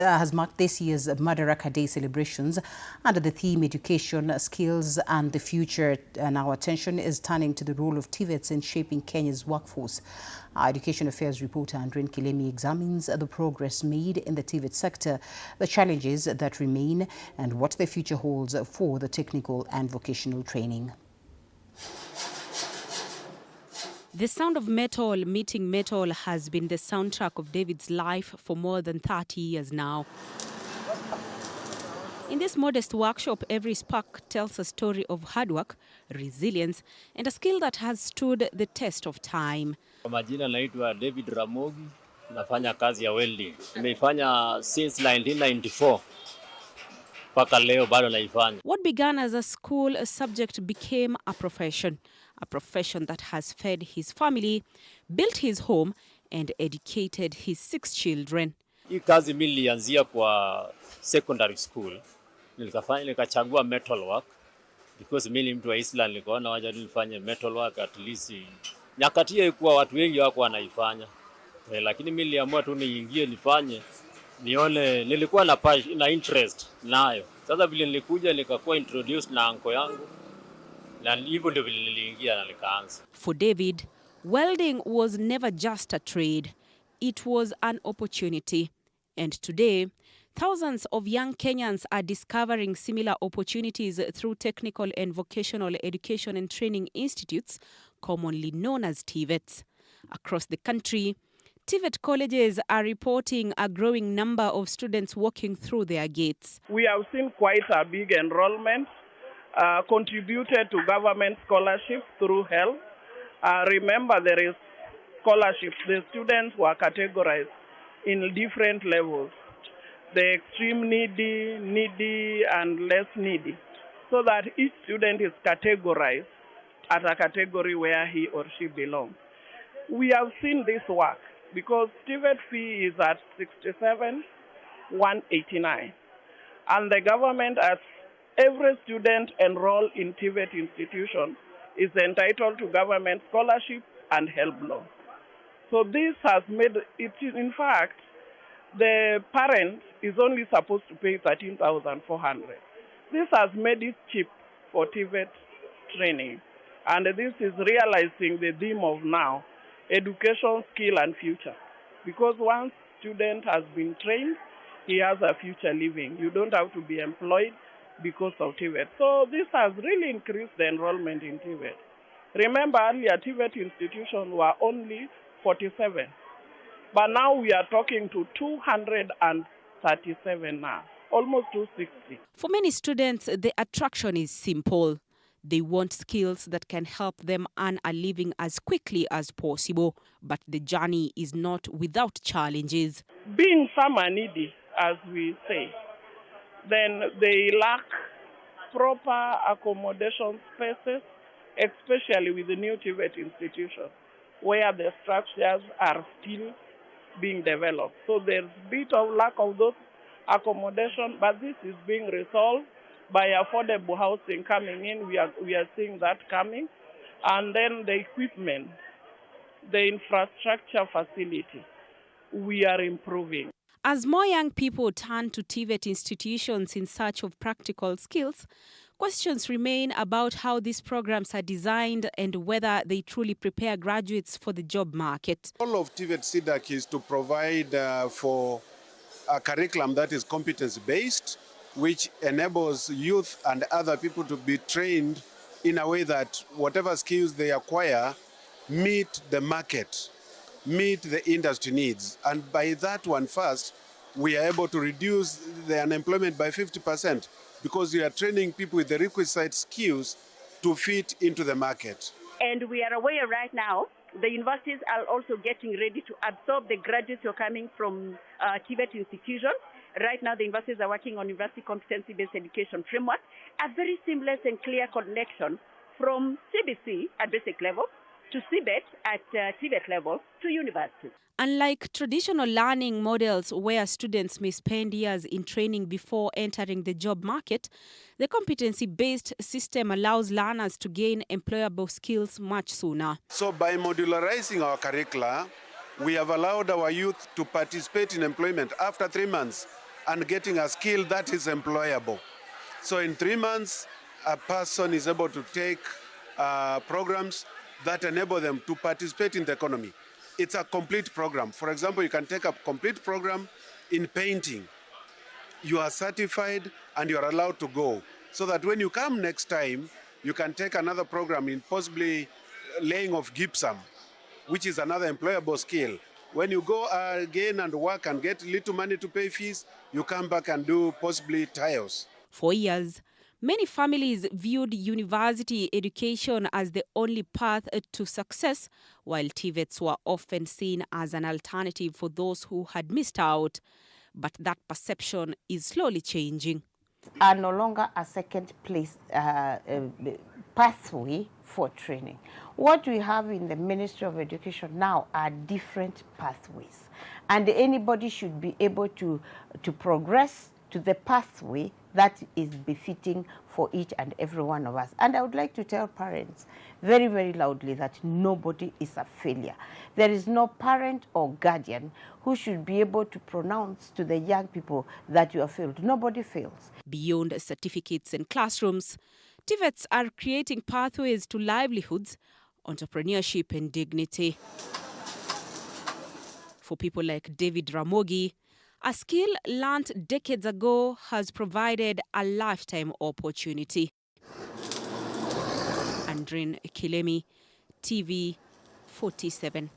has marked this year's Madaraka Day celebrations under the theme Education, Skills and the Future. And our attention is turning to the role of TVETs in shaping Kenya's workforce. Our Education Affairs reporter Andrin Kilemi examines the progress made in the TVET sector, the challenges that remain, and what the future holds for the technical and vocational training. The sound of metal meeting metal has been the soundtrack of David's life for more than 30 years now. In this modest workshop, every spark tells a story of hard work, resilience, and a skill that has stood the test of time. Kwa majina naitwa David Ramogi, nafanya kazi ya welding. Nimeifanya since 1994. Paka leo bado naifanya. What began as a school subject became a profession that has fed his family, built his home, and educated his 6 children. Hii kazi mimi nilianzia kwa secondary school. Nikachagua metal work because mimi ni mtu wa Island, nikaona waje nifanye metal work at least. Nyakati hiyo ilikuwa watu wengi wako wanaifanya. Lakini mimi niliamua tu niingie nifanye. Nione nilikuwa na interest nayo. Sasa vile nilikuja nikakuwa introduced na uncle yangu. Na hivyo ndio vile niliingia na nikaanza. For David, welding was never just a trade. It was an opportunity. And today, thousands of young Kenyans are discovering similar opportunities through technical and vocational education and training institutes, commonly known as TVETs. Across the country, TVET colleges are reporting a growing number of students walking through their gates. We have seen quite a big enrollment, contributed to government scholarships through health. Remember, there is scholarships. The students were categorized in different levels. The extreme needy, and less needy. So that each student is categorized at a category where he or she belongs. We have seen this work because TVET fee is at 67,189. And the government, as every student enrolled in TVET institution, is entitled to government scholarship and help loan. So this has made it, in fact, the parent is only supposed to pay 13,400. This has made it cheap for TVET training. And this is realizing the theme of now, education, skill, and future. Because once student has been trained, he has a future living. You don't have to be employed because of TVET. So this has really increased the enrollment in TVET. Remember, earlier TVET institutions were only 47. But now we are talking to 237 now, almost 260. For many students, the attraction is simple. They want skills that can help them earn a living as quickly as possible. But the journey is not without challenges. Being summer needy, as we say, then they lack proper accommodation spaces, especially with the new TVET institution, where the structures are still being developed. So there's a bit of lack of those accommodation, but this is being resolved by affordable housing coming in. We are seeing that coming. And then the equipment, the infrastructure facility, we are improving. As more young people turn to TVET institutions in search of practical skills, questions remain about how these programs are designed and whether they truly prepare graduates for the job market. All of TVET SIDAC is to provide for a curriculum that is competence-based, which enables youth and other people to be trained in a way that whatever skills they acquire meet the market, meet the industry needs. And by that one first, we are able to reduce the unemployment by 50% because we are training people with the requisite skills to fit into the market. And we are aware right now, the universities are also getting ready to absorb the graduates who are coming from TVET institutions. Right now, the universities are working on university competency-based education framework, a very seamless and clear connection from CBC at basic level to CBET at TVET level to universities. Unlike traditional learning models where students may spend years in training before entering the job market, the competency-based system allows learners to gain employable skills much sooner. So by modularizing our curricula, we have allowed our youth to participate in employment after 3 months. and getting a skill that is employable. So in 3 months, a person is able to take programs that enable them to participate in the economy. It's a complete program. For example, you can take a complete program in painting. You are certified and you are allowed to go, so that when you come next time, you can take another program in possibly laying of gypsum, which is another employable skill. When you go again and work and get little money to pay fees, you come back and do possibly tiles. For years, many families viewed university education as the only path to success, while TVETs were often seen as an alternative for those who had missed out. But that perception is slowly changing. Are no longer a second place pathway for training. What we have in the Ministry of Education now are different pathways, and anybody should be able to progress to the pathway that is befitting for each and every one of us. And I would like to tell parents very, very loudly that nobody is a failure. There is no parent or guardian who should be able to pronounce to the young people that you have failed. Nobody fails. Beyond certificates and classrooms, TVETs are creating pathways to livelihoods, entrepreneurship and dignity. For people like David Ramogi, a skill learnt decades ago has provided a lifetime opportunity. Andrin Kilemi, TV 47.